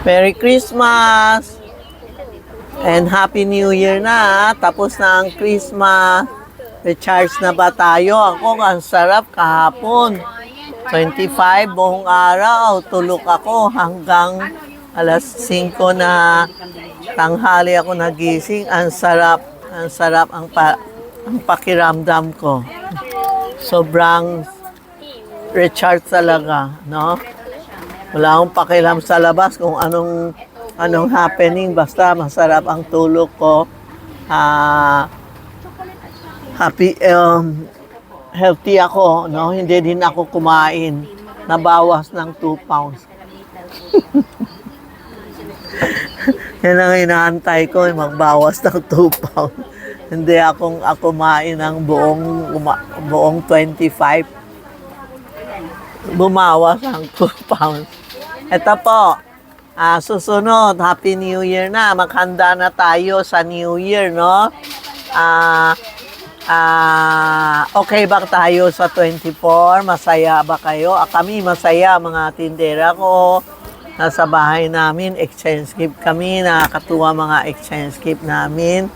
Merry Christmas! And Happy New Year na. Tapos na ang Christmas. Recharge na ba tayo? Ako, ang sarap kahapon. 25 buong araw. Tulog ako hanggang alas 5 na tanghali ako nagising. Ang sarap. Ang sarap ang pakiramdam ko. Sobrang recharge talaga, no? Wala akong pakialam sa labas kung anong happening, basta masarap ang tulog ko. Happy, healthy ako, no? Hindi din ako kumain. Nabawas ng 2 pounds. Yan ang inaantay ko, magbawas ng 2 pounds. Hindi akong kumain ng buong 25. Bumawas ang 2 pounds. Ito po, susunod, Happy New Year na. Maghanda na tayo sa New Year, no? Okay ba tayo sa 24? Masaya ba kayo? Kami masaya, mga tindera ko. Nasa bahay namin, exchange gift kami. Nakakatuwa mga exchange gift namin.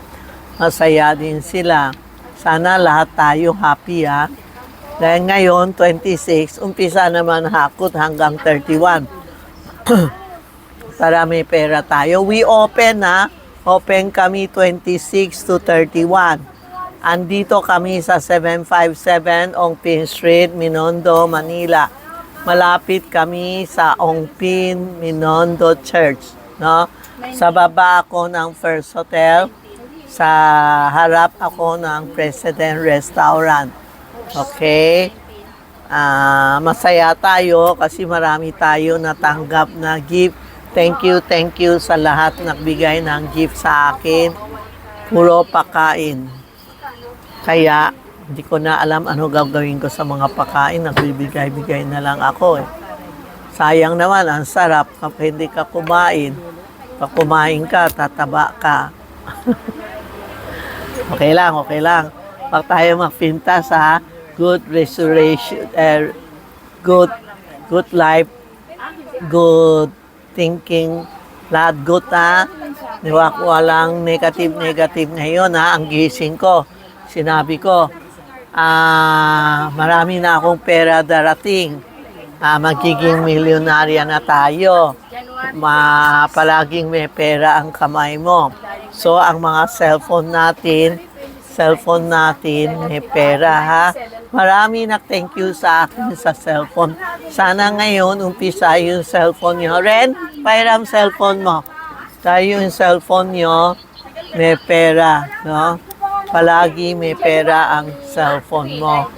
Masaya din sila. Sana lahat tayo happy, ha? Dahil ngayon, 26, umpisa naman hakot hanggang 31. Para may pera tayo. We open, ha? Open kami 26 to 31. Andito kami sa 757 Ongpin Street, Minondo, Manila. Malapit kami sa Ongpin Minondo Church, no? Sa baba ako ng First Hotel. Sa harap ako ng President Restaurant. Okay? Masaya tayo kasi marami tayo natanggap na gift. Thank you sa lahat nagbigay ng gift sa akin. Puro pakain. Kaya, hindi ko na alam ano gagawin ko sa mga pakain. Nagbibigay-bigay na lang ako eh. Sayang naman, ang sarap kapag hindi ka kumain. Pag kumain ka, tataba ka. Okay lang. Pag tayo magpinta sa good restoration, good life, good thinking, lahat good, ha? Walang negative ngayon, ha? Ang gising ko, sinabi ko, marami na akong pera darating. Magiging milyonarya na tayo. Palaging may pera ang kamay mo. So, ang mga cellphone natin, may pera, ha? Marami thank you sa akin sa cellphone. Sana ngayon, umpisa yung cellphone nyo. Ren, pairam cellphone mo. Tayo yung cellphone nyo, may pera, no? Palagi may pera ang cellphone mo.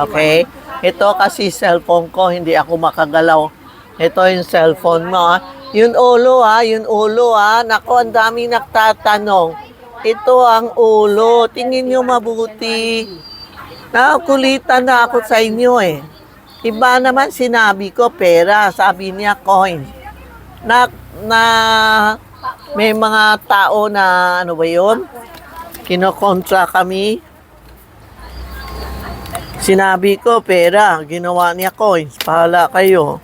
Okay? Ito kasi cellphone ko, hindi ako makagalaw. Ito yung cellphone mo, ha? Yung ulo, ha? Naku, ang dami nagtatanong. Ito ang ulo. Tingin nyo mabuti. Nakulitan na ako sa inyo, eh. Iba naman sinabi ko, pera. Sabi niya, coin. May mga tao na, ano ba yun? Kinokontra kami. Sinabi ko, pera. Ginawa niya coins. Pahala kayo.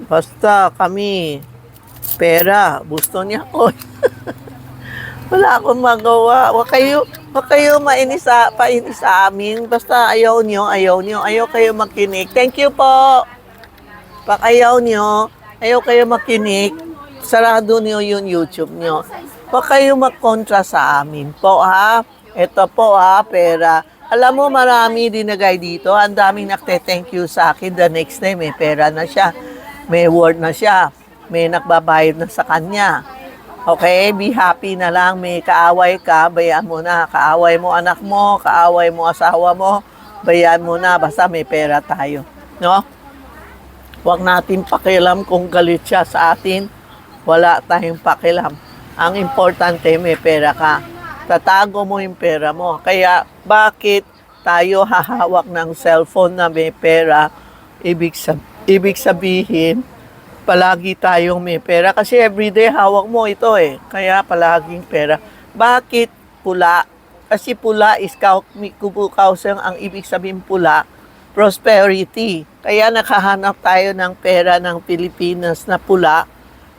Basta kami, pera. Gusto niya coins. Wala akong magawa. Huwag kayo painis sa amin. Basta ayaw kayo makinig. Thank you po. Pag ayaw kayo makinig, sarado niyo yung YouTube niyo. Huwag kayo magkontra sa amin po, ha? Ito po, ha, pera. Alam mo, marami dinagay dito. Ang daming nagte-thank you sa akin. The next day, may pera na siya. May word na siya. May nagbabayad na sa kanya. Okay? Be happy na lang. May kaaway ka, bayaan mo na. Kaaway mo anak mo, kaaway mo asawa mo, bayaan mo na. Basta may pera tayo. No? Huwag natin pakialam kung galit siya sa atin. Wala tayong pakialam. Ang importante, may pera ka. Tatago mo yung pera mo. Kaya, bakit tayo hahawak ng cellphone na may pera? Ibig sabihin, palagi tayong may pera. Kasi everyday hawak mo ito eh. Kaya palaging pera. Bakit pula? Kasi pula is kausang ang ibig sabihin pula, prosperity. Kaya nakahanap tayo ng pera ng Pilipinas na pula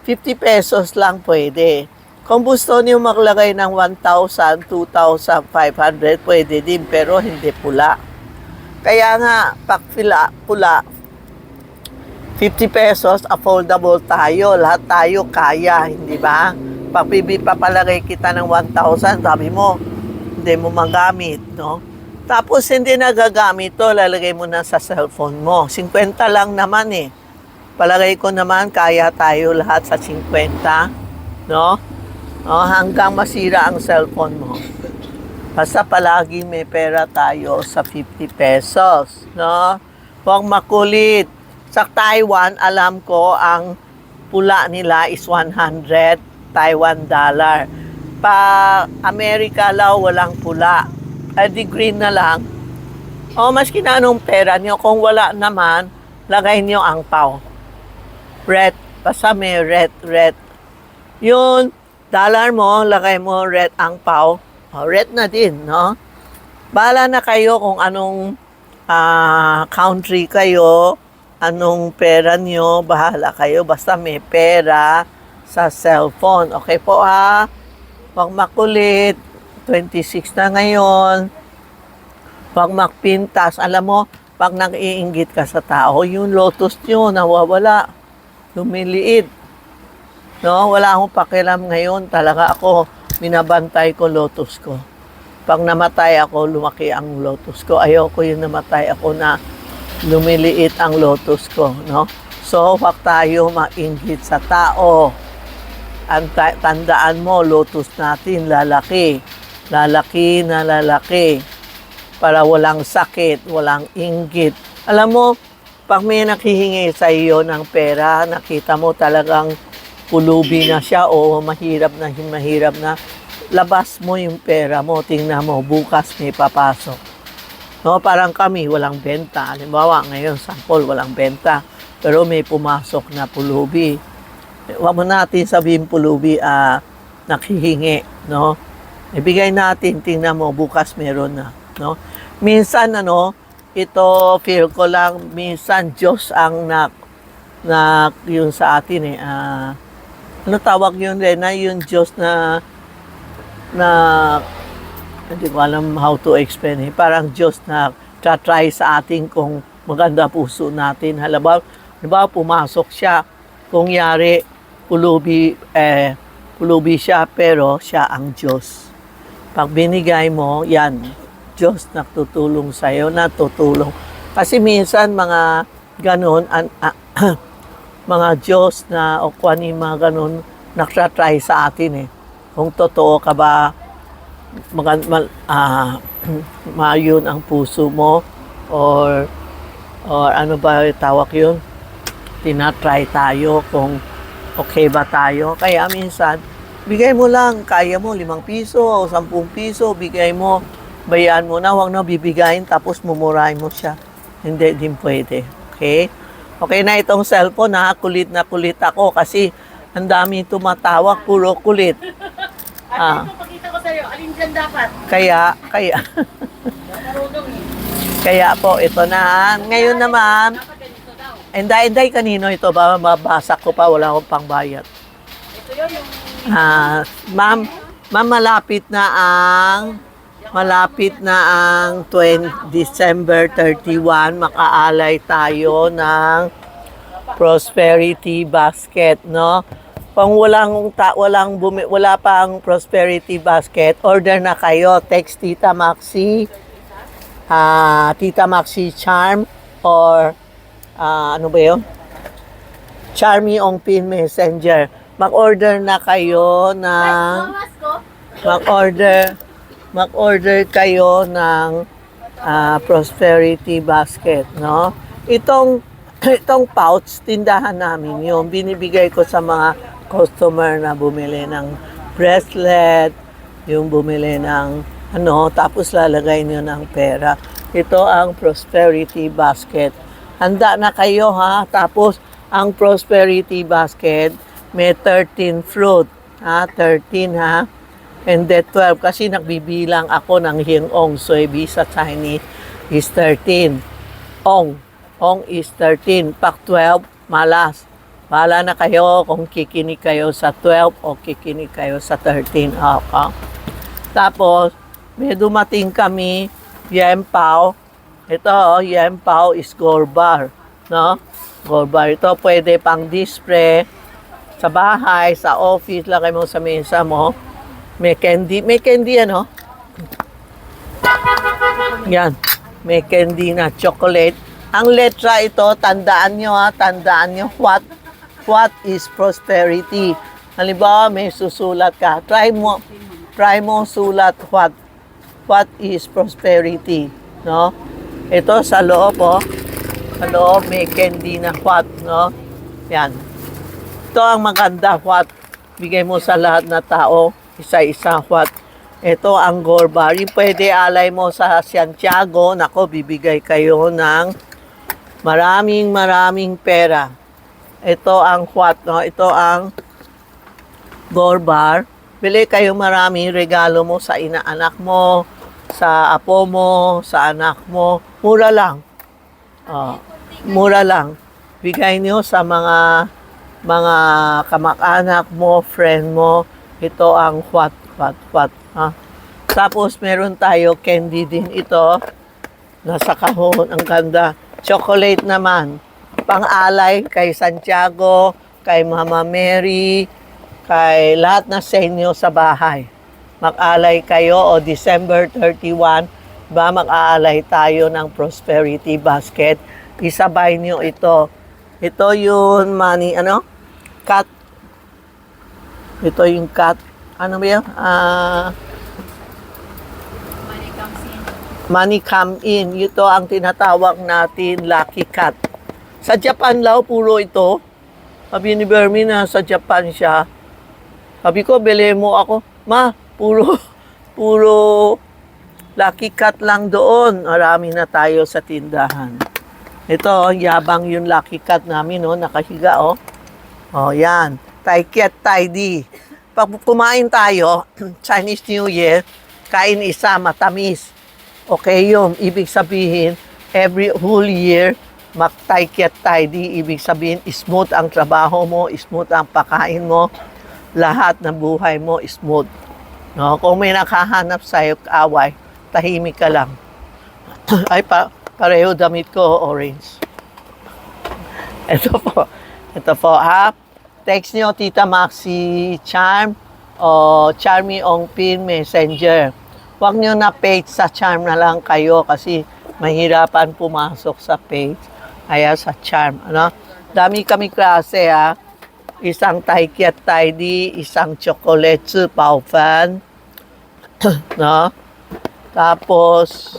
50 pesos lang pwede. Kung gusto niyo maglagay ng 1,000, 2,500, pwede din, pero hindi pula. Kaya nga, pag pula, 50 pesos, affordable tayo. Lahat tayo kaya, hindi ba? Pag papalagay kita ng 1,000, sabi mo, hindi mo magamit, no? Tapos hindi nagagamit to, lalagay mo na sa cellphone mo. 50 lang naman eh. Palagay ko naman, kaya tayo lahat sa 50, no? Hanggang masira ang cellphone mo. Basta palagi may pera tayo sa 50 pesos, no? Huwag makulit. Sa Taiwan, alam ko, ang pula nila is 100 Taiwan dollar. Pa Amerika law, walang pula. Di green na lang. Maski na anong pera nyo, kung wala naman, lagay nyo ang pao. Red, basta may red. Yun, dollar mo, lagay mo red ang pao. Red na din, no? Bahala na kayo kung anong country kayo, anong pera nyo, bahala kayo. Basta may pera sa cellphone. Okay po ha? Huwag makulit. 26 na ngayon. Huwag magpintas. Alam mo, pag nag-iinggit ka sa tao, yung lotus nyo nawawala. Lumiliit. No? Wala akong pakialam ngayon. Talaga ako, minabantay ko lotus ko. Pag namatay ako, lumaki ang lotus ko. Ayoko yung namatay ako na lumiliit ang lotus ko. No? So, huwag tayo mainggit sa tao. Tandaan mo, lotus natin lalaki. Lalaki na lalaki. Para walang sakit, walang inggit. Alam mo, pag may nakhihingi sa iyo ng pera, nakita mo talagang pulubi na siya o mahirap na, labas mo yung pera mo, tingnan mo, bukas may papasok. No, parang kami, walang benta. Halimbawa, ngayon, sampol, walang benta. Pero may pumasok na pulubi. Huwag mo natin sabihin pulubi, nakhihingi, no? Ibigay natin, tingnan mo, bukas meron na, no? Minsan, ito, feel ko lang, minsan, Diyos ang yun sa atin, ano tawag yun, Rena? Yung Diyos na, hindi ko alam how to explain, Parang Diyos na try sa atin kung maganda puso natin. Halimbawa, pumasok siya, kung yari, pulubi siya, pero siya ang Diyos. Pag binigay mo, yan, Diyos nagtutulong sa'yo, natutulong. Kasi minsan mga ganun, mga Diyos na o kuwanin mga ganun, nagtatry sa atin Kung totoo ka ba, maayun ang puso mo, or ano ba tawag yun? Tinatry tayo kung okay ba tayo. Kaya minsan, bigay mo lang, kaya mo 5 piso o 10 piso, bigay mo, bayaan mo na, huwag na bibigayin, tapos mumurahin mo siya. Hindi din pwede. Okay? Okay na itong cellphone kulit na kulit ako kasi ang dami tumatawag, puro kulit. Pakita ko sa'yo, alin dyan dapat? Kaya, kaya po, ito na. Ngayon naman, enday kanino ito ba? Mabasa ko pa, wala akong pangbayad. Ito yun yung... Ma'am, malapit na ang December 31, makaalay tayo ng prosperity basket, no? Kung wala pang prosperity basket, order na kayo. Text Tita Maxi, Tita Maxi Charm, or ano ba yun? Charmy on Pin Messenger. Mag-order na kayo ng mag-order kayo ng prosperity basket, no? Itong pouch, tindahan namin yun. Binibigay ko sa mga customer na bumili ng bracelet, yung bumili ng tapos lalagay nyo ng pera. Ito ang prosperity basket. Handa na kayo Tapos ang prosperity basket may 13 fruit. 13 And then 12 kasi nagbibilang ako ng hing-ong. So ibig sa Chinese is 13. Ong is 13. Pag 12, malas. Bahala na kayo kung kikinig kayo sa 12 o kikinig kayo sa 13. Okay. Tapos, may dumating kami, Yem Pao. Ito, Yem Pao is gold bar. No? Gold bar. Ito pwede pang display sa bahay, sa office, lagay mo sa mesa mo. May candy. May candy ano? Yan. May candy na chocolate. Ang letra ito, tandaan nyo ha, tandaan nyo. What is prosperity? Halimbawa, may susulat ka. Try mo sulat what is prosperity. No? Ito sa loob, oh. Sa loob, may candy na what, no? Yan. Ito ang maganda, what. Bigay mo sa lahat na tao, isa-isa, what. Ito ang gold bar. Yung pwede alay mo sa Santiago, nako, bibigay kayo ng maraming pera. Ito ang what, no? Ito ang gold bar. Bili kayo marami, regalo mo sa inaanak mo, sa apo mo, sa anak mo. Mura lang. Mura lang. Bigay niyo sa mga kamag-anak mo, friend mo. Ito ang what. Ha? Tapos meron tayo candy din ito. Nasa kahon. Ang ganda. Chocolate naman. Pang-alay kay Santiago, kay Mama Mary, kay lahat na sa inyo sa bahay. Mag-alay kayo o December 31, ba mag-aalay tayo ng prosperity basket. Isabay nyo ito. Ito yung money, cut. Ito yung cut. Ano ba yan? Money come in. Ito ang tinatawag natin lucky cut. Sa Japan law, puro ito. Sabi ni Bermi na sa Japan siya. Sabi ko, bili mo ako. Ma, puro lucky cut lang doon. Marami na tayo sa tindahan. Ito, yabang yung lucky cut namin, no? Nakahiga, oh. Oh, yan. Tai Kiat Tai Di. Pag kumain tayo, Chinese New Year, kain isa, matamis. Okay yun. Ibig sabihin, every whole year, mag-Tai Kiat Tai Di. Ibig sabihin, smooth ang trabaho mo, smooth ang pakain mo, lahat ng buhay mo, smooth. No? Kung may nakahanap sa'yo, kaaway, tahimik ka lang. Ay, pareho damit ko, orange. Ito po, ha? Text nyo, Tita Maxi Charm o Charmy Ong Pin Messenger. Huwag nyo na page sa Charm na lang kayo kasi mahirapan pumasok sa page. Kaya sa Charm, Dami kami klase, ha? Isang Tai Kiat Tai Di, isang chocolate pao fan. No? Tapos,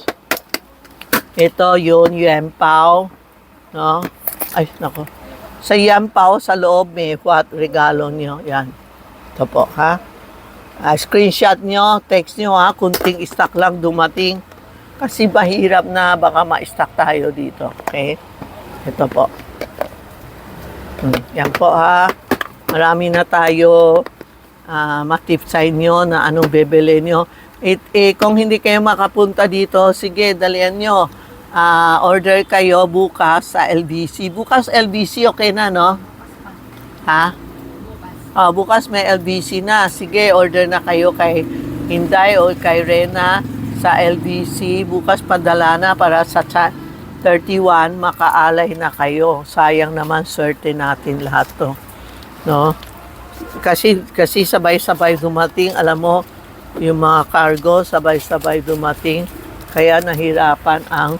ito yun, Yem Pao. No? Ay, nako. Sa Yem Pao, sa loob may what regalo nyo. Yan. Ito po, ha? Screenshot nyo, text nyo, ha? Kunting stock lang dumating. Kasi mahirap na baka ma-stock tayo dito. Okay? Ito po. Yan po, ha? Marami na tayo matip sa inyo na anong bebele nyo. Kung hindi kayo makapunta dito, sige, dalian nyo. Order kayo bukas sa LBC. Bukas LBC, okay na, no? Ha? Bukas may LBC na. Sige, order na kayo kay Hinday o kay Rena sa LBC. Bukas padala na para sa 31, makaalay na kayo. Sayang naman, swerte natin lahat to. No? Kasi sabay-sabay dumating, alam mo, yung mga cargo, sabay-sabay dumating. Kaya nahirapan ang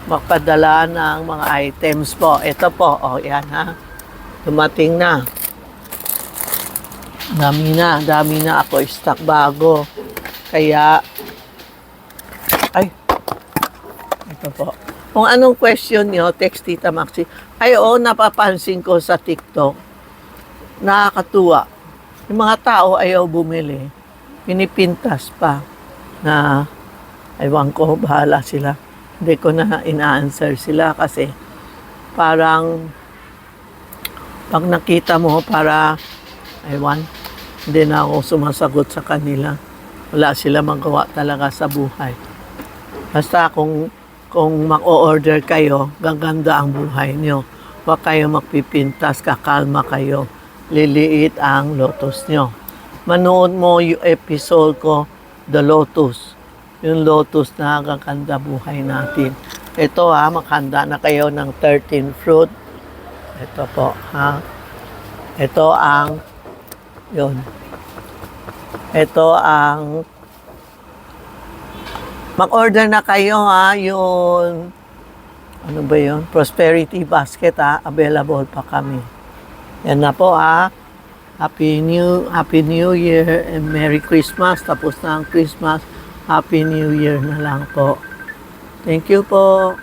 magpadala ng mga items po. Ito po, yan ha. Dumating na. Dami na ako stock bago. Kaya, ito po. Kung anong question nyo, text Tita Maxi. Napapansin ko sa TikTok. Nakakatuwa. Yung mga tao ayaw bumili. Pinipintas pa na, ewan ko, bahala sila. Hindi ko na ina-answer sila kasi parang pag nakita mo para hindi na ako sumasagot sa kanila. Wala sila magawa talaga sa buhay. Basta kung mag-o-order kayo, gaganda ang buhay nyo. Huwag kayo magpipintas, kakalma kayo. Liliit ang lotus nyo. Manood mo yung episode ko, The Lotus. Yung lotus na gaganda buhay natin. Ito maghanda na kayo ng 13 fruit. Ito po, Ito ang, yun. Ito ang, mag-order na kayo yung, ano ba yun? Prosperity basket available pa kami. Yan na po Happy New Year and Merry Christmas. Tapos na ang Christmas. Happy New Year na lang po. Thank you po.